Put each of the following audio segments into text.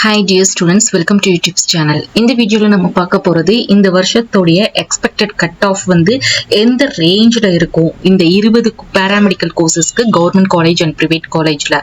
Hi dear students, welcome to YouTube channel. இந்த வீடியோல நம்ம பார்க்க போறது இந்த வருஷத்தோட expected cut off வந்து எந்த ரேஞ்ச்ல இருக்கும் இந்த 20 paramedical courses-க்கு government college and private collegeல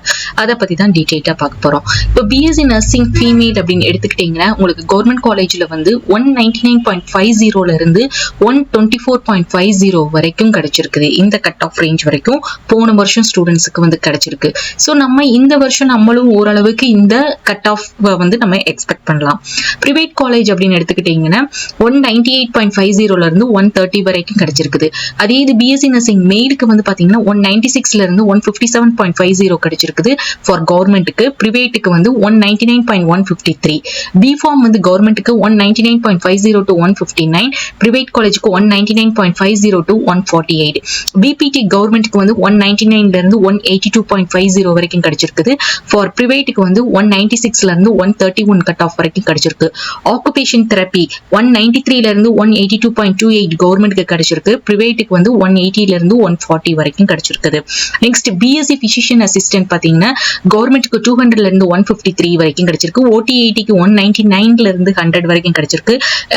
அத பத்தி தான் டீடைலா பார்க்க போறோம். இப்போ BSc nursing female அப்படினு எடுத்துக்கிட்டீங்கன்னா உங்களுக்கு government collegeல வந்து 199.50 ல இருந்து 124.50 வரைக்கும் கிடைச்சிருக்குது. இந்த கட் ஆஃப் ரேஞ்ச் வரைக்கும் போன வருஷம் ஸ்டூடண்ட்ஸ்க்கு வந்து கிடைச்சிருக்கு. சோ நம்ம இந்த வருஷம் நம்மளும் ஓரளவுக்கு இந்த கட் ஆஃப் வந்து நம்ம எக்ஸ்பெக்ட் பண்ணலாம். பிரைவேட் காலேஜ் அப்படின்னு எடுத்துக்கிட்டீங்கன்னா 198.50 ல இருந்து 130 வரைக்கும் கிடைச்சிருக்குது. அதே இது BSc நர்சிங் மெயிலுக்கு வந்து பாத்தீங்கன்னா 196 ல இருந்து 157.50 கிடைச்சிருக்குது ஃபார் கவர்மெண்ட்டுக்கு. பிரைவேட்டுக்கு வந்து 199.153. பிஃபார்ம் வந்து கவர்மெண்ட்டுக்கு 199.50 to 159, பிரைவேட் காலேஜுக்கு 199.50 to 148. பிபிடி கவர்மெண்ட்டுக்கு வந்து 199 ல இருந்து 182.50 வரைக்கும் கிடைச்சிருக்குது. ஃபார் பிரைவேட்டுக்கு வந்து 196 ல இருந்து 131 கட் ஆஃப் வரைக்கும் கிடைச்சிருக்கு. ஆக்குபேஷன் தெரப்பி 193 ல இருந்து 182.28 கவர்மெண்ட்க்கு கிடைச்சிருக்கு. பிரைவேட்டுக்கு வந்து 180 ல இருந்து 140 வரைக்கும் கிடைச்சிருக்குது. நெக்ஸ்ட் BSc பிசிஷியன் அசிஸ்டன்ட் பாத்தீங்கன்னா கவர்மெண்ட்க்கு 200 ல இருந்து 153 வரைக்கும் கிடைச்சிருக்கு. OT80க்கு 199 ல இருந்து 100 வரைக்கும் கிடைச்சிருக்கு.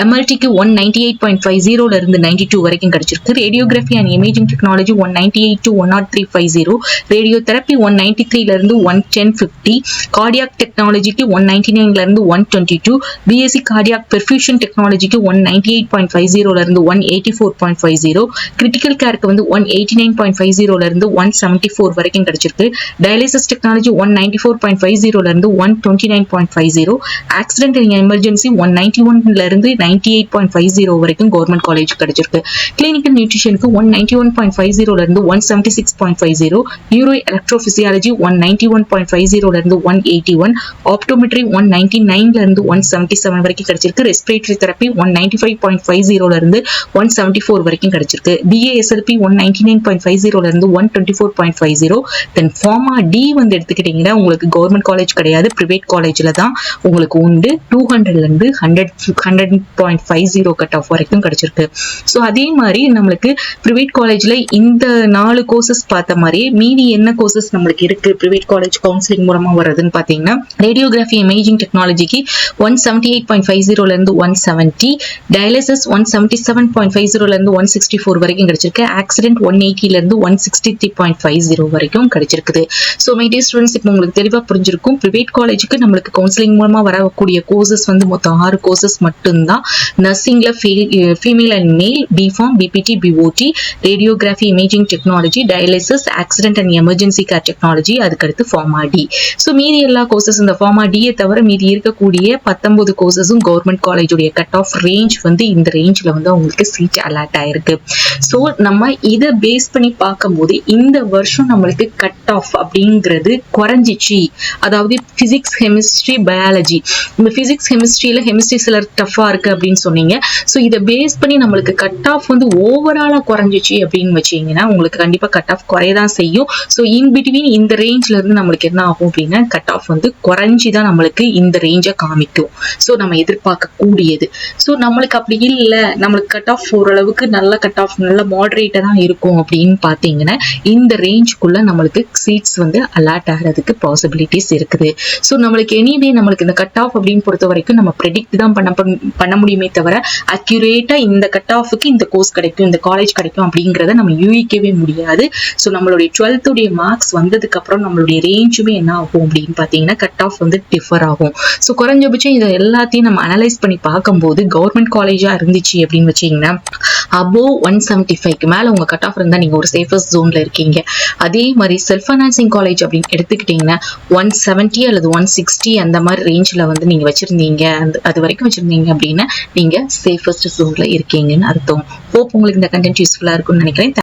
MLTக்கு 198.50 ல இருந்து 92 வரைக்கும் கிடைச்சிருக்கு. Radiography and imaging technology 198 to 103.50, radio therapy 193 ல இருந்து 110.50, கார்டியாக் டெக்னாலஜிக்கு 199 ல இருந்து 122, BSc கார்டியாக் பெர்ஃபியூஷன் டெக்னாலஜிக்கு 198.50 ல இருந்து 184.50, கிரிட்டிக்கல் கேருக்கு வந்து 189.50 ல இருந்து 174 வரைக்கும் கிடைச்சிருக்கு. டயாலிசிஸ் டெக்னாலஜி 194.50 ல இருந்து 129.50, ஆக்சிடென்ட் அண்ட் எமர்ஜென்சி 191 ல இருந்து 98.50 வரைக்கும் கவர்மெண்ட் காலேஜ் கிடைச்சிருக்கு. கிளினிக்கல் நியூட்ரிஷனுக்கு 191.50 ல இருந்து 176.50, நியூரோ எலக்ட்ரோபிசியாலஜி 191.50 ல இருந்து 181, ஆப்டோமெட்ரி 199 ல இருந்து 177 வரைக்கும் கிடைச்சிருக்கு. ரெஸ்பிரேட்டரி தெரப்பி 195.50 ல இருந்து 174 வரைக்கும் கிடைச்சிருக்கு. BASLP 199.50 ல இருந்து 124.50. தென் ஃபார்மா D வந்து எடுத்துக்கிட்டீங்கன்னா உங்களுக்கு கவர்மெண்ட் காலேஜ் கிடையாது, பிரைவேட் காலேஜ்ல தான் உங்களுக்கு உண்டு. 200 ல இருந்து 100.50 கட் ஆஃப் வரைக்கும் கிடைச்சிருக்கு. சோ அதே மாதிரி நம்மளுக்கு பிரைவேட் காலேஜ்ல இந்த 4 கோர்சஸ் பார்த்த மாதிரி மீதி என்ன கோர்சஸ் நம்மளுக்கு இருக்கு பிரைவேட் காலேஜ் கவுன்சிலிங் மூலமா வருதுன்னு பாத்தீங்கன்னா ரேடியோகிராஃபி இமேஜிங் டெக்னாலஜிக்கு 178.50 ல இருந்து 170, டயாலிசிஸ் 177.50 ல இருந்து 164 வரைக்கும் கிடைச்சிருக்கு. ஆக்சிடென்ட் 180 ல இருந்து 163.50 வரைக்கும் கிடைச்சிருக்குது. சோ மை டியர் ஸ்டூடெண்ட்ஸ், இப்போ உங்களுக்கு தெளிவா புரிஞ்சிருக்கும். பிரைவேட் காலேஜுக்கு நம்மளுக்கு கவுன்சிலிங் மூலமா வரக்கூடிய கோர்சஸ் வந்து மொத்தம் 6 கோர்சஸ் மட்டும்தான். நர்சிங்ல female and male, B Pharm, BPT, BOT, radiography imaging technology, dialysis, accident and emergency care technology, அதுக்கடுத்து ஃபார்மா டி. சோ மீதி எல்லா கோர்சஸ் இந்த ஃபார்மா டியை தவிர மீதி இருக்கக்கூடிய 19 கோர்சஸும் கவர்மெண்ட் காலேஜுடைய கட் ஆஃப் ரேஞ்ச் வந்து இந்த ரேஞ்ச்ல வந்து அவங்களுக்கு சீட் அலாட் ஆயிருக்கு. சோ நம்ம இதை பேஸ் பண்ணி பார்க்கும்போது இந்த வருஷம் நம்மளுக்கு கட் ஆஃப் அப்படிங்கிறது குறைஞ்சிச்சு. அதாவது பிசிக்ஸ், கெமிஸ்ட்ரி, பயாலஜி, இந்த பிசிக்ஸ் கெமிஸ்ட்ரியில கெமிஸ்ட்ரி சில டஃபா இருக்கு அப்படின்னு சொன்னீங்க. சோ இதை பேஸ் பண்ணி நம்மளுக்கு கட் ஆஃப் வந்து ஓவராலா குறைஞ்சிச்சு அப்படின்னு வச்சீங்கன்னா உங்களுக்கு கண்டிப்பா கட் ஆஃப் குறையதான் செய்யும். சோ இன் பிட்வீன் இந்த ரேஞ்ச்ல இருந்து நம்மளுக்கு என்ன ஆகும் அப்படின்னா கட் ஆஃப் வந்து குறைஞ்சிதான் நம்மளுக்கு இந்த ரேஞ்சை காமிக்கும். சோ நம்ம எதிர்பார்க்க கூடியது. சோ நம்மளுக்கு அப்படி இல்ல, நம்மளுக்கு கட் ஆஃப் ஓரளவுக்கு நல்ல கட் ஆஃப் நல்ல மாடரேட்டா தான் இருக்கும் அப்படின்னு பாத்தீங்கன்னா இந்த ரேஞ்சுக்குள்ள நம்மளுக்கு சீட்ஸ் வந்து அலாட் ஆகிறதுக்கு பாசிபிலிட்டிஸ் இருக்குது. சோ நம்மளுக்கு எனிவே நம்மளுக்கு இந்த கட் ஆஃப் அப்படின்னு பொறுத்த வரைக்கும் நம்ம ப்ரெடிக்ட் தான் பண்ண முடியுமே தவிர அக்யூரேட்டா இந்த கட் ஆஃபுக்கு இந்த கோர்ஸ் கிடைக்கும், இந்த காலேஜ் கிடைக்கும் அப்படிங்கறத நம்ம யூகிக்கவே முடியாது. சோ நம்மளுடைய 12th உடைய மார்க்ஸ் வந்ததுக்கு அப்புறம் நம்மளுடைய ரேஞ்சுமே என்ன ஆகும் அப்படின்னு பாத்தீங்கன்னா கட் ஆஃப் வந்து டிஃபர் ஆகும். சோ குறைஞ்சபட்சம் இதை எல்லாத்தையும் நம்ம அனலைஸ் பண்ணி பார்க்கும்போது கவர்மெண்ட் காலேஜா இருந்துச்சு அப்படின்னு வச்சீங்கன்னா above 175க்கு மேல உங்க கட் ஆஃப் இருந்தா நீங்க ஒரு சேஃபஸ்ட் ஜோன்ல இருக்கீங்க. அதே மாதிரி செல்ஃப் ஃபைனான்சிங் காலேஜ் அப்படின்னு எடுத்துக்கிட்டீங்கன்னா 170 அல்லது 160 அந்த மாதிரி ரேஞ்ச்ல வந்து நீங்க வச்சிருந்தீங்க, அது வரைக்கும் வச்சிருந்தீங்க அப்படின்னா நீங்க சேஃபஸ்ட் ஜோன்ல இருக்கீங்கன்னு அர்த்தம். ஹோப் உங்களுக்கு இந்த கண்டென்ட் யூஸ்ஃபுல்லா இருக்கும்னு நினைக்கிறேன்.